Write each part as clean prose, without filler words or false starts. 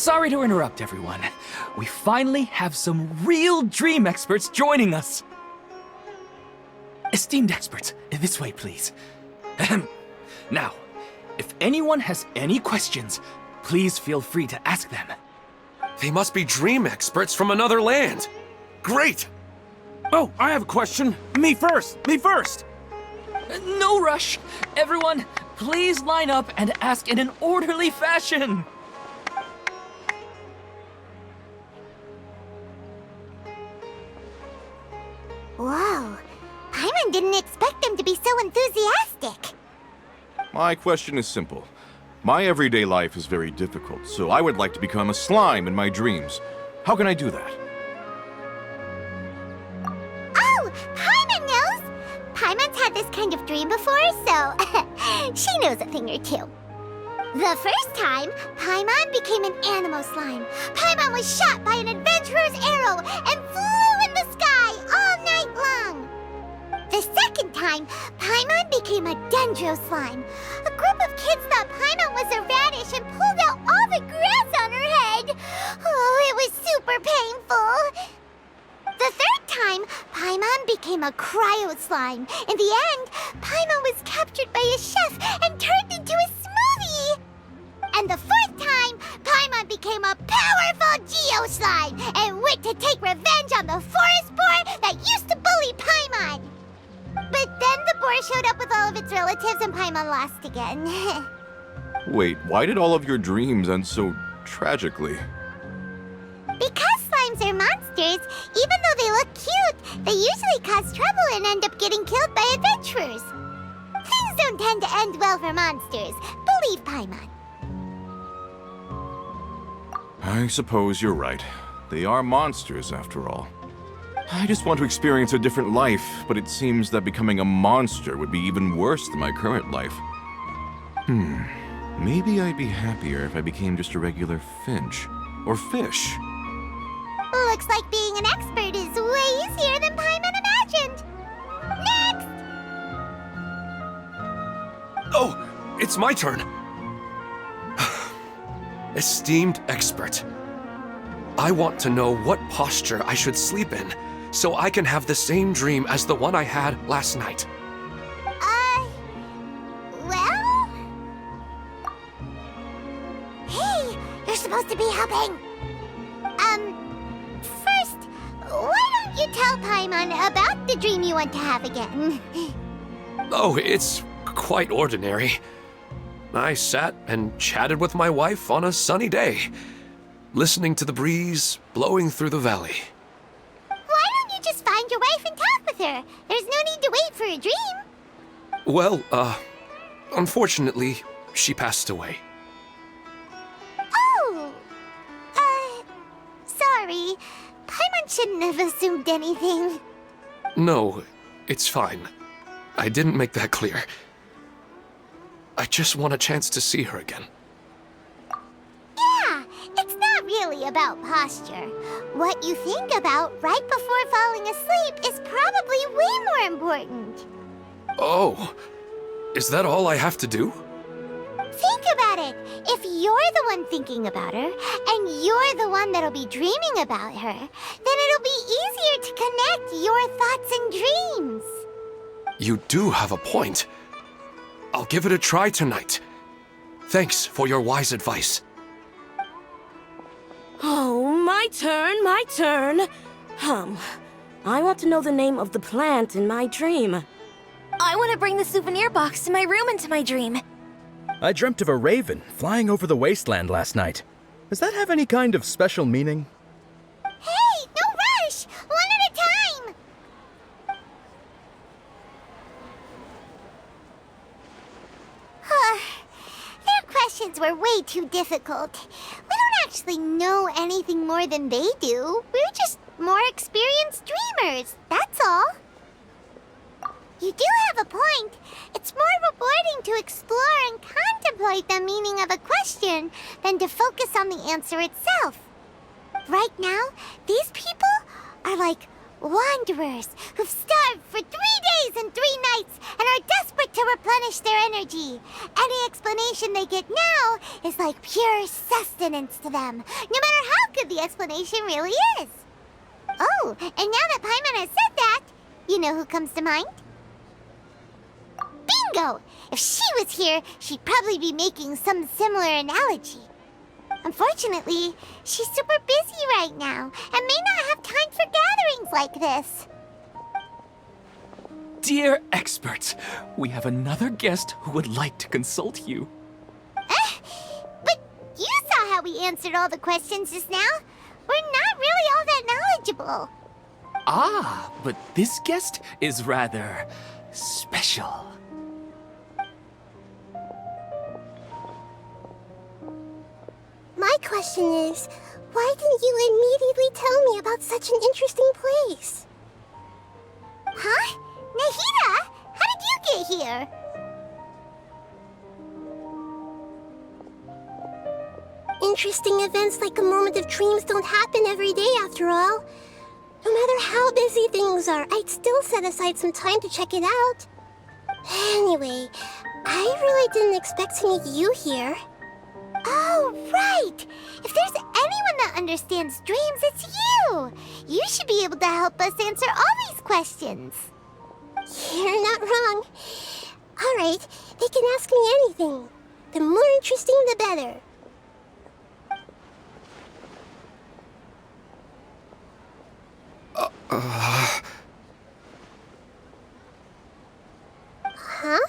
Sorry to interrupt, everyone. We finally have some real dream experts joining us. Esteemed experts, this way, please. Ahem. Now, if anyone has any questions, please feel free to ask them. They must be dream experts from another land. Great! Oh, I have a question. Me first! Me first! No rush. Everyone, please line up and ask in an orderly fashion. Whoa. Paimon didn't expect them to be so enthusiastic. My question is simple. My everyday life is very difficult, so I would like to become a slime in my dreams. How can I do that? Oh, Paimon knows! Paimon's had this kind of dream before, so she knows a thing or two. The first time, Paimon became an animal slime. Paimon was shot by an adventurer's arrow and flew in the sky all night long. The second time, Paimon became a dendro slime. A group of kids thought Paimon was a radish and pulled out all the grass on her head. Oh, it was super painful. The third time, Paimon became a cryo slime. In the end, Paimon was captured by a chef and turned into a smoothie. And the fourth time, Paimon became a powerful geo slime and went to take revenge on the forest boar that used to bully Paimon. But then the boar showed up with all of its relatives and Paimon lost again. Wait, why did all of your dreams end so tragically? Because slimes are monsters, even though they look cute, they usually cause trouble and end up getting killed by adventurers. Things don't tend to end well for monsters. Believe Paimon. I suppose you're right. They are monsters, after all. I just want to experience a different life, but it seems that becoming a monster would be even worse than my current life. Maybe I'd be happier if I became just a regular finch. Or fish. Looks like being an expert is way easier than Paimon imagined. Next! Oh, it's my turn. Esteemed expert, I want to know what posture I should sleep in so I can have the same dream as the one I had last night. Well? Hey, you're supposed to be helping. First, why don't you tell Paimon about the dream you want to have again? Oh, it's quite ordinary. I sat and chatted with my wife on a sunny day, listening to the breeze blowing through the valley. Why don't you just find your wife and talk with her? There's no need to wait for a dream. Well, unfortunately, she passed away. Oh, sorry. Paimon shouldn't have assumed anything. No, it's fine. I didn't make that clear. I just want a chance to see her again. Yeah, it's not really about posture. What you think about right before falling asleep is probably way more important. Oh, is that all I have to do? Think about it. If you're the one thinking about her, and you're the one that'll be dreaming about her, then it'll be easier to connect your thoughts and dreams. You do have a point. I'll give it a try tonight. Thanks for your wise advice. Oh, my turn, my turn. I want to know the name of the plant in my dream. I want to bring the souvenir box to my room into my dream. I dreamt of a raven flying over the wasteland last night. Does that have any kind of special meaning? Hey, no rush! One at a time! Their questions were way too difficult. We don't actually know anything more than they do. We're just more experienced dreamers, that's all. You do have a point. It's more rewarding to explore and contemplate the meaning of a question than to focus on the answer itself. Right now, these people are like Wanderers who've starved for 3 days and 3 nights and are desperate to replenish their energy. Any explanation they get now is like pure sustenance to them, no matter how good the explanation really is. Oh, and now that Paimon has said that, you know who comes to mind? Bingo! If she was here, she'd probably be making some similar analogy. Unfortunately, she's super busy right now and may not have time for gatherings like this. Dear experts, we have another guest who would like to consult you. But you saw how we answered all the questions just now. We're not really all that knowledgeable. Ah, but this guest is rather special. My question is, why didn't you immediately tell me about such an interesting place? Huh? Nahida, how did you get here? Interesting events like a moment of dreams don't happen every day after all. No matter how busy things are, I'd still set aside some time to check it out. Anyway, I really didn't expect to meet you here. Oh, right! If there's anyone that understands dreams, it's you! You should be able to help us answer all these questions. You're not wrong. All right, they can ask me anything. The more interesting, the better. Huh?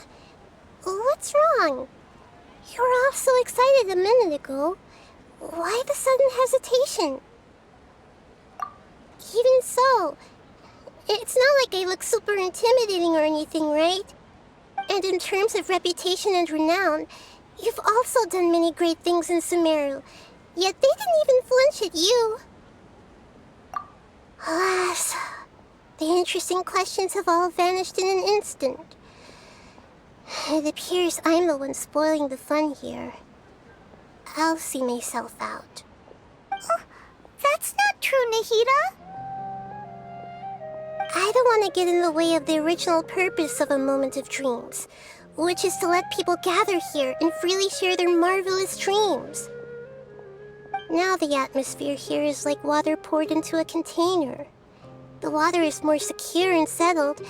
What's wrong? You were all so excited a minute ago. Why the sudden hesitation? Even so, it's not like I look super intimidating or anything, right? And in terms of reputation and renown, you've also done many great things in Sumeru, yet they didn't even flinch at you. Alas, the interesting questions have all vanished in an instant. It appears I'm the one spoiling the fun here. I'll see myself out. Oh, that's not true, Nahida. I don't want to get in the way of the original purpose of a moment of dreams, which is to let people gather here and freely share their marvelous dreams. Now the atmosphere here is like water poured into a container. The water is more secure and settled,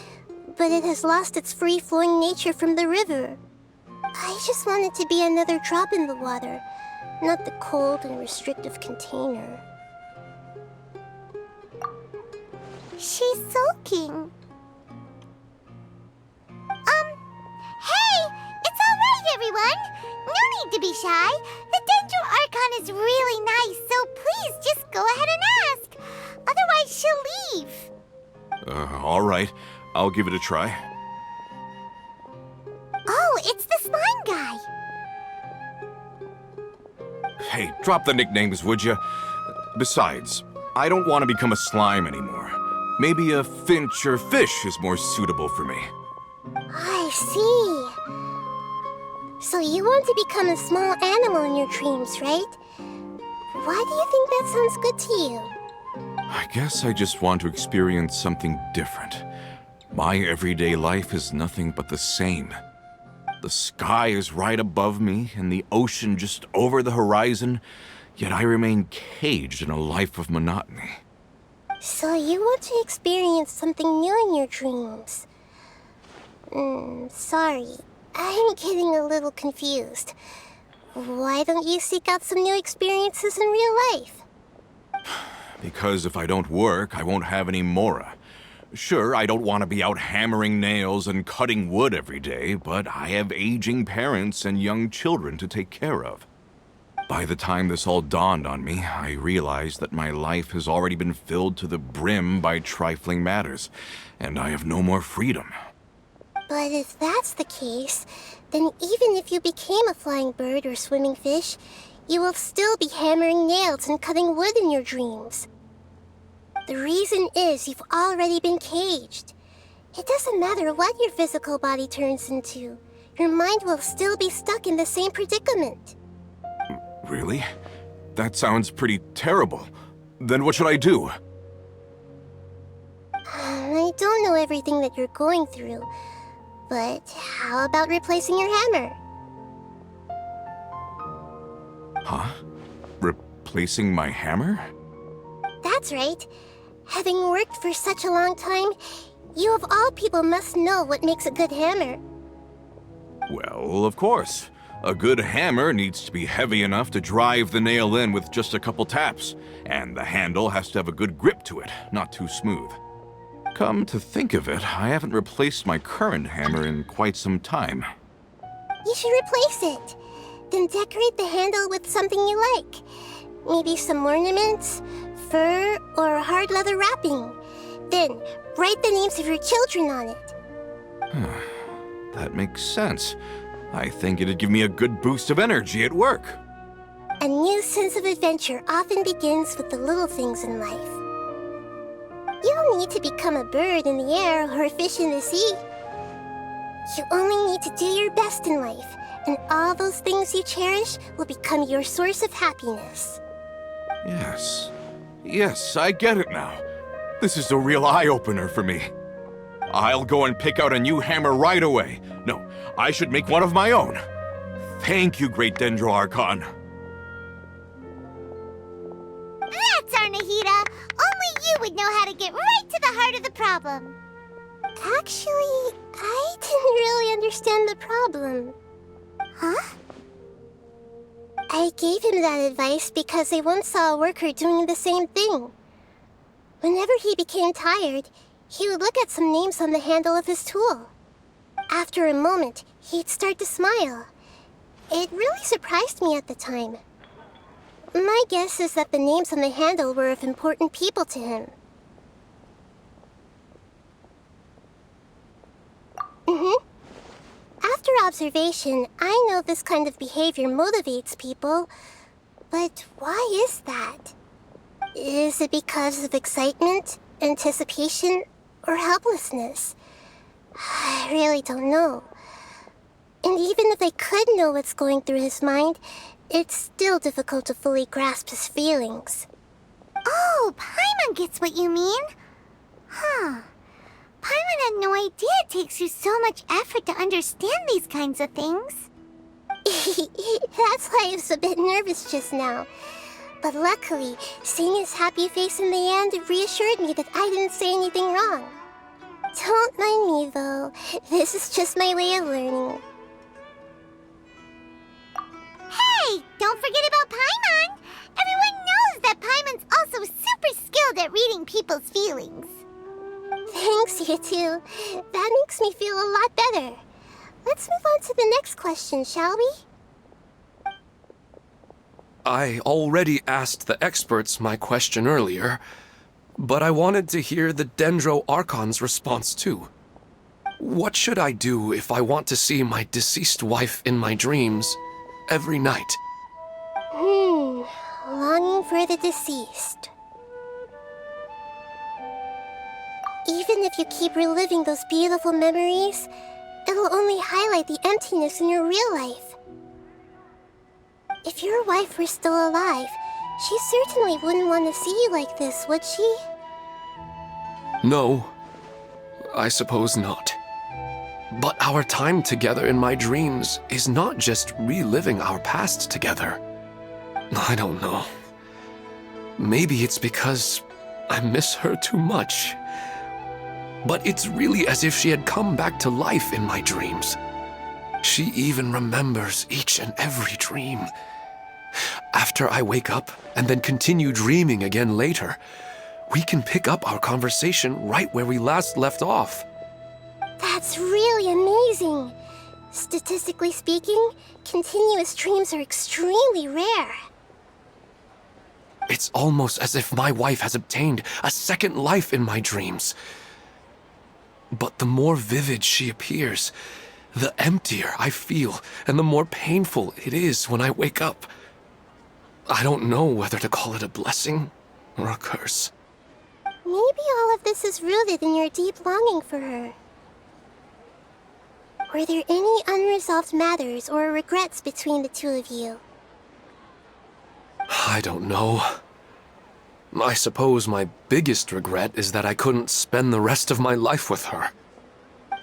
but it has lost its free-flowing nature from the river. I just want it to be another drop in the water, not the cold and restrictive container. She's sulking. Hey! It's alright, everyone! No need to be shy. The Dendro Archon is really nice, so please just go ahead and ask. Otherwise, she'll leave. All right. I'll give it a try. Oh, it's the slime guy. Hey, drop the nicknames, would you? Besides, I don't want to become a slime anymore. Maybe a finch or fish is more suitable for me. I see. So you want to become a small animal in your dreams, right? Why do you think that sounds good to you? I guess I just want to experience something different. My everyday life is nothing but the same. The sky is right above me and the ocean just over the horizon, yet I remain caged in a life of monotony. So you want to experience something new in your dreams? Sorry. I'm getting a little confused. Why don't you seek out some new experiences in real life? Because if I don't work, I won't have any Mora. Sure, I don't want to be out hammering nails and cutting wood every day, but I have aging parents and young children to take care of. By the time this all dawned on me, I realized that my life has already been filled to the brim by trifling matters, and I have no more freedom. But if that's the case, then even if you became a flying bird or swimming fish, you will still be hammering nails and cutting wood in your dreams. The reason is you've already been caged. It doesn't matter what your physical body turns into. Your mind will still be stuck in the same predicament. Really? That sounds pretty terrible. Then what should I do? I don't know everything that you're going through, but how about replacing your hammer? Huh? Replacing my hammer? That's right. Having worked for such a long time, you of all people must know what makes a good hammer. Well, of course. A good hammer needs to be heavy enough to drive the nail in with just a couple taps, and the handle has to have a good grip to it, not too smooth. Come to think of it, I haven't replaced my current hammer in quite some time. You should replace it. Then decorate the handle with something you like. Maybe some ornaments, fur, or hard leather wrapping. Then write the names of your children on it. That makes sense. I think it'd give me a good boost of energy at work. A new sense of adventure often begins with the little things in life. You don't need to become a bird in the air or a fish in the sea. You only need to do your best in life, and all those things you cherish will become your source of happiness. Yes, I get it now. This is a real eye-opener for me. I'll go and pick out a new hammer right away. No, I should make one of my own. Thank you, Great Dendro Archon. That's our Nahida! Only you would know how to get right to the heart of the problem. Actually, I didn't really understand the problem. Huh? I gave him that advice because I once saw a worker doing the same thing. Whenever he became tired, he would look at some names on the handle of his tool. After a moment, he'd start to smile. It really surprised me at the time. My guess is that the names on the handle were of important people to him. After observation, I know this kind of behavior motivates people, but why is that? Is it because of excitement, anticipation, or helplessness? I really don't know. And even if I could know what's going through his mind, it's still difficult to fully grasp his feelings. Oh, Paimon gets what you mean. Huh. Paimon had no idea it takes you so much effort to understand these kinds of things. That's why I was a bit nervous just now. But luckily, seeing his happy face in the end reassured me that I didn't say anything wrong. Don't mind me, though. This is just my way of learning. Hey! Don't forget about Paimon! Everyone knows that Paimon's also super skilled at reading people's feelings. Thanks, you two. That makes me feel a lot better. Let's move on to the next question, shall we? I already asked the experts my question earlier, but I wanted to hear the Dendro Archon's response too. What should I do if I want to see my deceased wife in my dreams every night? Longing for the deceased. Even if you keep reliving those beautiful memories, it'll only highlight the emptiness in your real life. If your wife were still alive, she certainly wouldn't want to see you like this, would she? No, I suppose not. But our time together in my dreams is not just reliving our past together. I don't know. Maybe it's because I miss her too much. But it's really as if she had come back to life in my dreams. She even remembers each and every dream. After I wake up and then continue dreaming again later, we can pick up our conversation right where we last left off. That's really amazing. Statistically speaking, continuous dreams are extremely rare. It's almost as if my wife has obtained a second life in my dreams. But the more vivid she appears, the emptier I feel and the more painful it is when I wake up. I don't know whether to call it a blessing or a curse. Maybe all of this is rooted in your deep longing for her. Were there any unresolved matters or regrets between the two of you? I don't know. I suppose my biggest regret is that I couldn't spend the rest of my life with her.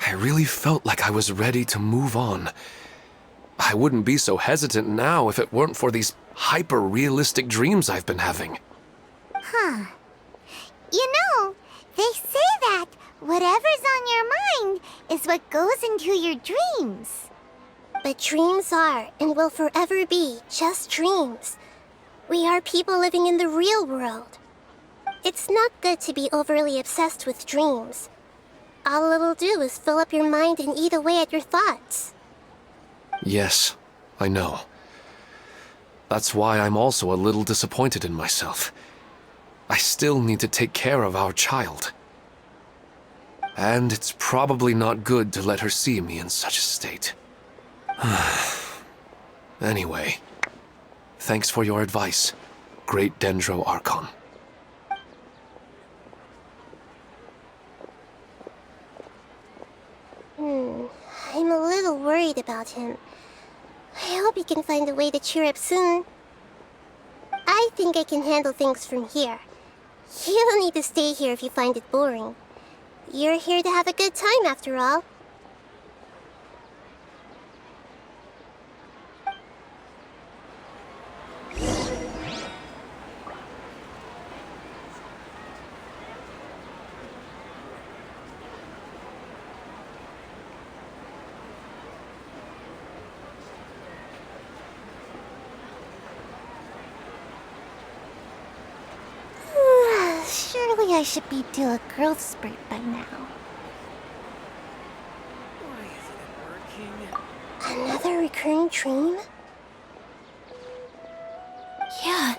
I really felt like I was ready to move on. I wouldn't be so hesitant now if it weren't for these hyper-realistic dreams I've been having. Huh. You know, they say that whatever's on your mind is what goes into your dreams. But dreams are, and will forever be, just dreams. We are people living in the real world. It's not good to be overly obsessed with dreams. All it'll do is fill up your mind and eat away at your thoughts. Yes, I know. That's why I'm also a little disappointed in myself. I still need to take care of our child. And it's probably not good to let her see me in such a state. Anyway, thanks for your advice, Great Dendro Archon. I'm a little worried about him. I hope he can find a way to cheer up soon. I think I can handle things from here. You don't need to stay here if you find it boring. You're here to have a good time, after all. Surely I should be due a growth spurt by now. Another recurring dream? Yeah,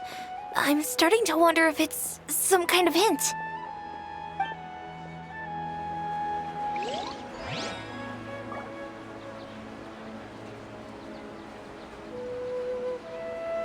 I'm starting to wonder if it's some kind of hint.